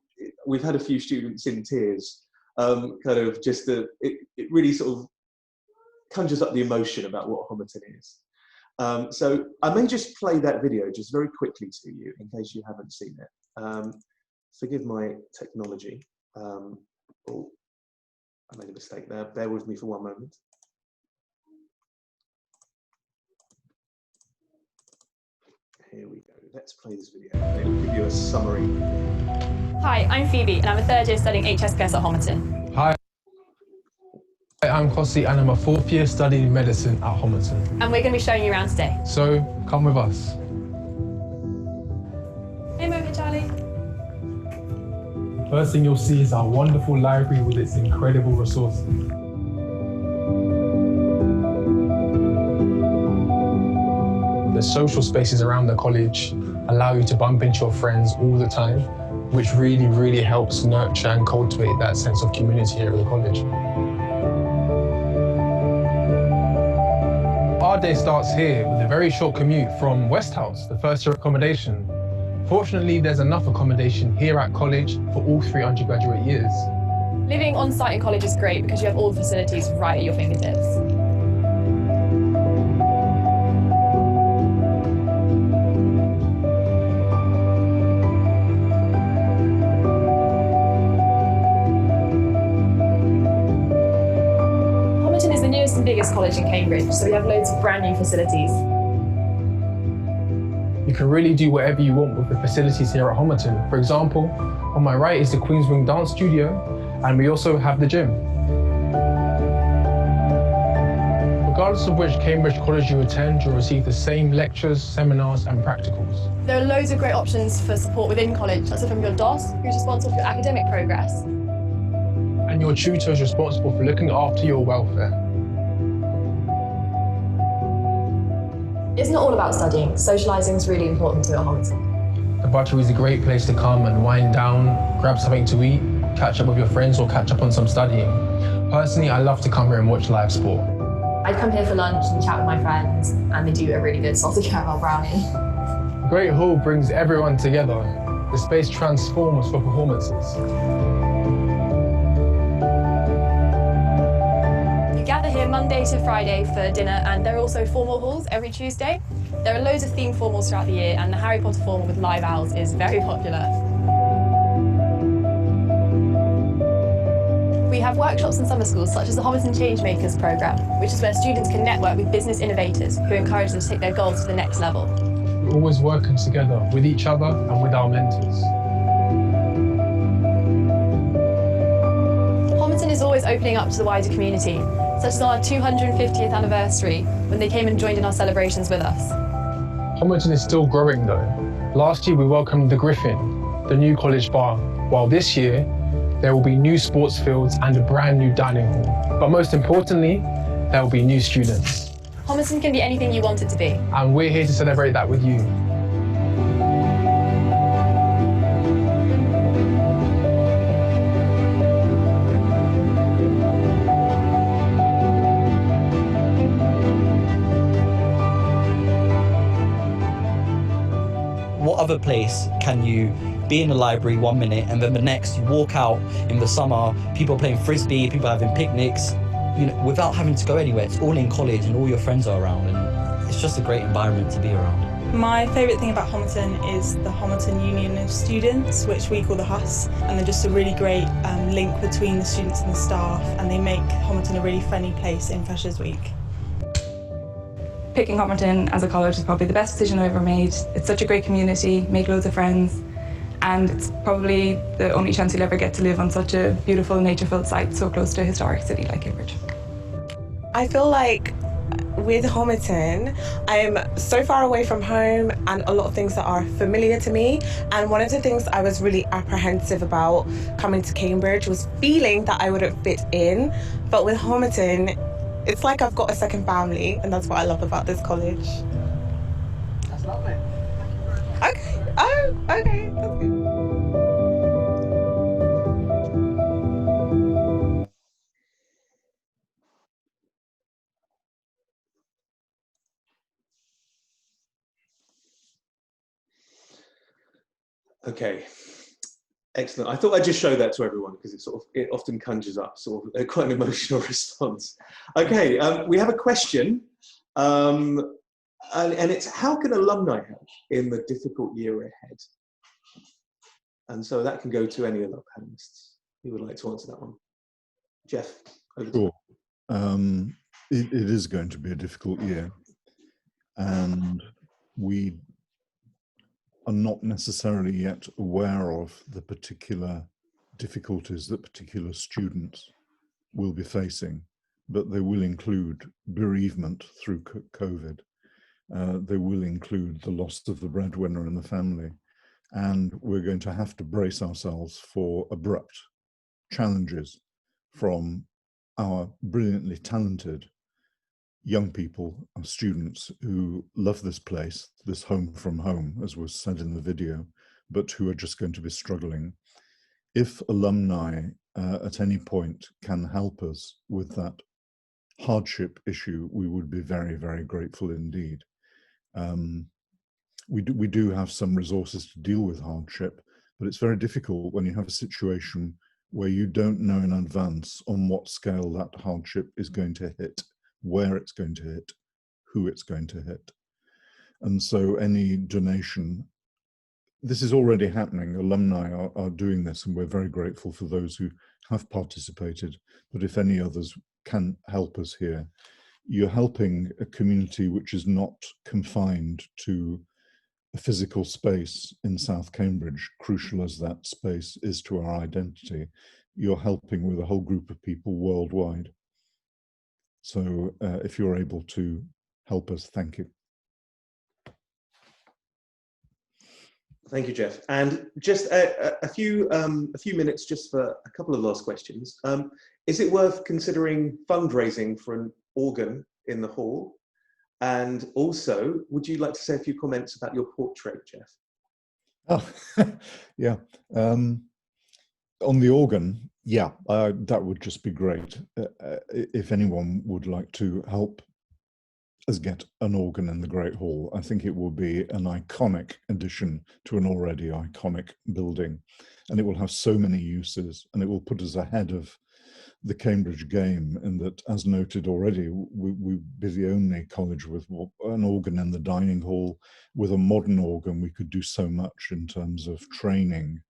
we've had a few students in tears, kind of just, it really sort of conjures up the emotion about what Homerton is. So I may just play that video just very quickly to you in case you haven't seen it. Forgive my technology. Oh, I made a mistake there. Bear with me for one moment. Here we go. Let's play this video. It will give you a summary. Hi, I'm Phoebe, and I'm a third year studying HSPS at Homerton. Hi. Hi, I'm Kossi and I'm a 4th year studying medicine at Homerton. And we're going to be showing you around today. So, come with us. Hey, moment, Charlie. First thing you'll see is our wonderful library with its incredible resources. The social spaces around the college allow you to bump into your friends all the time, which really, really helps nurture and cultivate that sense of community here at the college. Our day starts here with a very short commute from West House, the first year accommodation. Fortunately, there's enough accommodation here at college for all 3 undergraduate years. Living on site in college is great because you have all the facilities right at your fingertips. Homerton is the newest and biggest college in Cambridge, so we have loads of brand new facilities. You can really do whatever you want with the facilities here at Homerton. For example, on my right is the Queen's Wing Dance Studio, and we also have the gym. Regardless of which Cambridge college you attend, you'll receive the same lectures, seminars, and practicals. There are loads of great options for support within college, such as from your DOS, who's responsible for your academic progress. And your tutor is responsible for looking after your welfare. It's not all about studying. Socialising is really important to at Homerton. The Buttery is a great place to come and wind down, grab something to eat, catch up with your friends, or catch up on some studying. Personally, I love to come here and watch live sport. I'd come here for lunch and chat with my friends, and they do a really good salted caramel brownie. The Great Hall brings everyone together. The space transforms for performances. You gather here Monday to Friday for dinner, and there are also formal halls every Tuesday. There are loads of themed formals throughout the year, and the Harry Potter formal with live owls is very popular. We have workshops in summer schools, such as the Homerton Changemakers programme, which is where students can network with business innovators who encourage them to take their goals to the next level. We're always working together with each other and with our mentors. Homerton is always opening up to the wider community, such as our 250th anniversary, when they came and joined in our celebrations with us. Homerton is still growing though. Last year we welcomed the Griffin, the new college bar, while this year there will be new sports fields and a brand new dining hall. But most importantly, there will be new students. Homerton can be anything you want it to be. And we're here to celebrate that with you. What other place can you be in the library 1 minute and then the next you walk out in the summer, people playing frisbee, people having picnics, you know, without having to go anywhere. It's all in college and all your friends are around, and it's just a great environment to be around. My favourite thing about Homerton is the Homerton Union of Students, which we call the HUS, and they're just a really great link between the students and the staff, and they make Homerton a really friendly place in Freshers' Week. Picking Homerton as a college is probably the best decision I've ever made. It's such a great community, make loads of friends, and it's probably the only chance you'll ever get to live on such a beautiful nature-filled site so close to a historic city like Cambridge. I feel like with Homerton, I'm so far away from home and a lot of things that are familiar to me. And one of the things I was really apprehensive about coming to Cambridge was feeling that I wouldn't fit in. But with Homerton, it's like I've got a second family, and that's what I love about this college. That's lovely. Okay. Oh, okay. That's good. Okay, excellent. I thought I'd just show that to everyone because it often conjures up sort of quite an emotional response. Okay, we have a question, and it's how can alumni help in the difficult year ahead? And so that can go to any of our panelists who would like to answer that one. Jeff, over to you. Sure. It is going to be a difficult year, and we are not necessarily yet aware of the particular difficulties that particular students will be facing but they will include bereavement through COVID. They will include the loss of the breadwinner in the family. And we're going to have to brace ourselves for abrupt challenges from our brilliantly talented young people, our students who love this place, this home from home, as was said in the video, but who are just going to be struggling. If alumni at any point can help us with that hardship issue, we would be very, very grateful indeed. We do have some resources to deal with hardship, but it's very difficult when you have a situation where you don't know in advance on what scale that hardship is going to hit, where it's going to hit, who it's going to hit. And so any donation, this is already happening, alumni are doing this, and we're very grateful for those who have participated, but if any others can help us here, you're helping a community which is not confined to a physical space in South Cambridge, crucial as that space is to our identity. You're helping with a whole group of people worldwide. So if you're able to help us, thank you. Thank you, Jeff. And just a few minutes just for a couple of last questions. Is it worth considering fundraising for an organ in the hall? And also, would you like to say a few comments about your portrait, Jeff? Oh, yeah. On the organ, yeah, that would just be great. If anyone would like to help us get an organ in the Great Hall, I think it will be an iconic addition to an already iconic building. And it will have so many uses, and it will put us ahead of the Cambridge game, in that, as noted already, we'd be the only college with an organ in the dining hall. With a modern organ, we could do so much in terms of training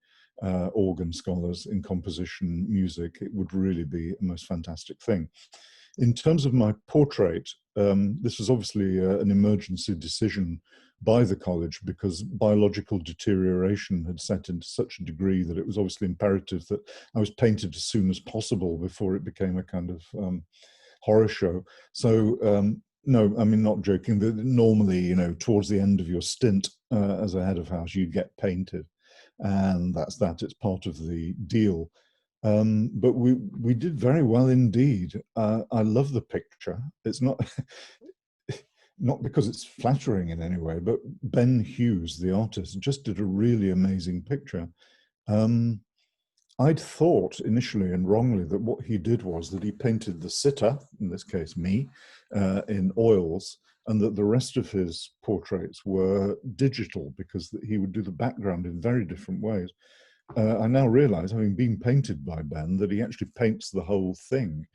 organ scholars in composition, music. It would really be a most fantastic thing. In terms of my portrait, this was obviously an emergency decision by the college, because biological deterioration had set into such a degree that it was obviously imperative that I was painted as soon as possible before it became a kind of horror show. So no, I mean, not joking, normally, you know, towards the end of your stint as a head of house, you get painted, and that's that, it's part of the deal. But we did very well indeed. I love the picture. It's not not because it's flattering in any way, but Ben Hughes, the artist, just did a really amazing picture. I'd thought initially, and wrongly, that what he did was that he painted the sitter, in this case me, in oils, and that the rest of his portraits were digital, because he would do the background in very different ways. I now realize, having been painted by Ben, that he actually paints the whole thing.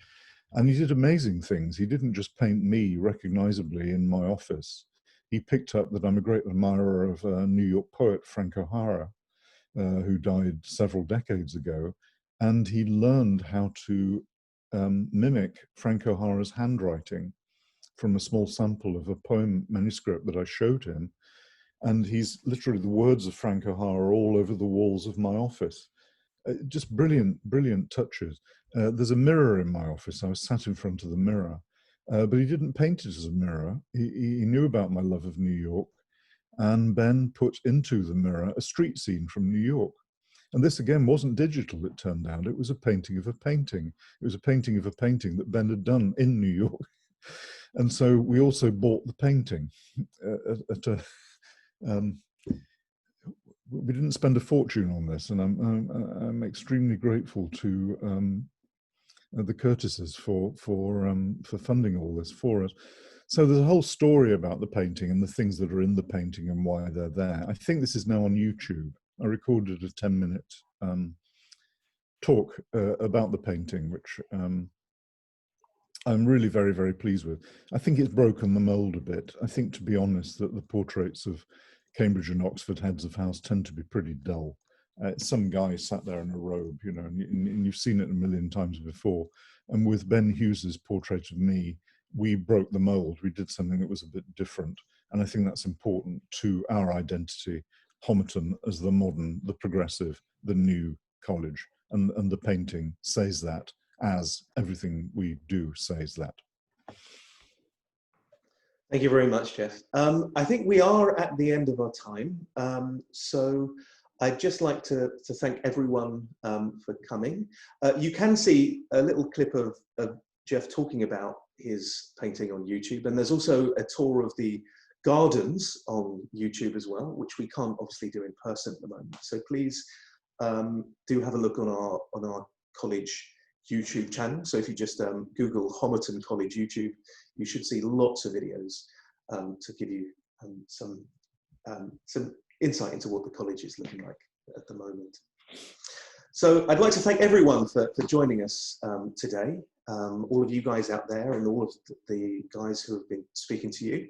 And he did amazing things. He didn't just paint me recognizably in my office. He picked up that I'm a great admirer of a New York poet, Frank O'Hara, who died several decades ago. And he learned how to mimic Frank O'Hara's handwriting from a small sample of a poem manuscript that I showed him. And he's literally, the words of Frank O'Hara all over the walls of my office. Just brilliant, brilliant touches. There's a mirror in my office. I was sat in front of the mirror, but he didn't paint it as a mirror. He knew about my love of New York, and Ben put into the mirror a street scene from New York. And this again wasn't digital, it turned out. It was a painting of a painting. It was a painting of a painting that Ben had done in New York. And so we also bought the painting at a, we didn't spend a fortune on this, and I'm extremely grateful to the Curtises for funding all this for us. So there's a whole story about the painting and the things that are in the painting and why they're there. I think this is now on YouTube. I recorded a 10-minute talk about the painting, which I'm really very, very pleased with. I think it's broken the mold a bit. I think, to be honest, that the portraits of Cambridge and Oxford heads of house tend to be pretty dull. Some guy sat there in a robe, you know, and you've seen it a million times before. And with Ben Hughes's portrait of me, we broke the mold. We did something that was a bit different. And I think that's important to our identity, Homerton as the modern, the progressive, the new college. And the painting says that as everything we do says that. Thank you very much, Jeff. I think we are at the end of our time. So I'd just like to thank everyone for coming. You can see a little clip of Jeff talking about his painting on YouTube, and there's also a tour of the gardens on YouTube as well, which we can't obviously do in person at the moment. So please do have a look on our college YouTube channel. So if you just Google Homerton College YouTube, you should see lots of videos to give you some insight into what the college is looking like at the moment. So I'd like to thank everyone for joining us today, all of you guys out there and all of the guys who have been speaking to you.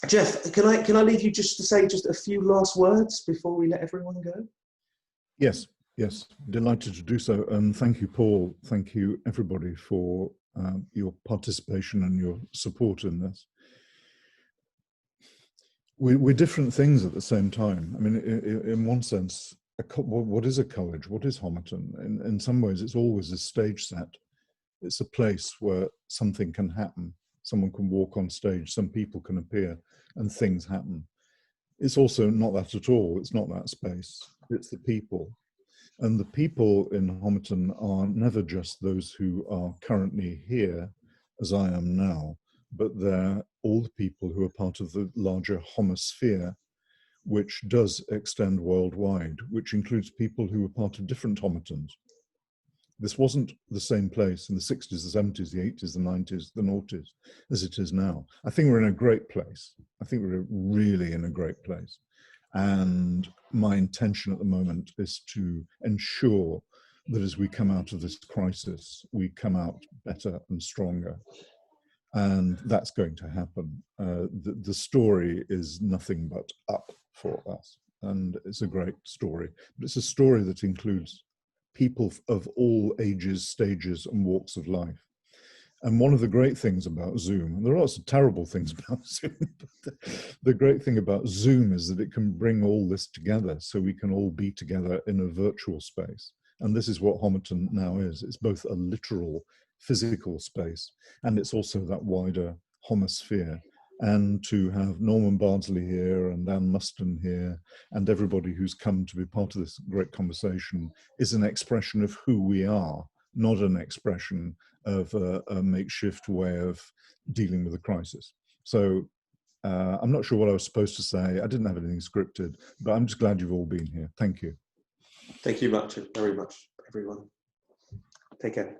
Jeff, can I leave you just to say just a few last words before we let everyone go? Yes, delighted to do so. And thank you, Paul. Thank you, everybody, for your participation and your support in this. We're different things at the same time. I mean, in one sense, what is a college? What is Homerton? In some ways, it's always a stage set. It's a place where something can happen. Someone can walk on stage, some people can appear, and things happen. It's also not that at all. It's not that space. It's the people. And the people in Homerton are never just those who are currently here, as I am now, but they're all the people who are part of the larger Homosphere, which does extend worldwide, which includes people who were part of different Homertons. This wasn't the same place in the 60s, the 70s, the 80s, the 90s, the noughties, as it is now. I think we're in a great place. I think we're really in a great place. And my intention at the moment is to ensure that as we come out of this crisis, we come out better and stronger. And that's going to happen. The story is nothing but up for us. And it's a great story. But it's a story that includes people of all ages, stages, and walks of life. And one of the great things about Zoom, and there are lots of terrible things about Zoom, but the great thing about Zoom is that it can bring all this together so we can all be together in a virtual space. And this is what Homerton now is. It's both a literal physical space, and it's also that wider Homosphere. And to have Norman Bardsley here and Anne Muston here and everybody who's come to be part of this great conversation is an expression of who we are, not an expression of a makeshift way of dealing with a crisis. So I'm not sure what I was supposed to say. I didn't have anything scripted, but I'm just glad you've all been here. Thank you. Thank you very much, everyone. Take care.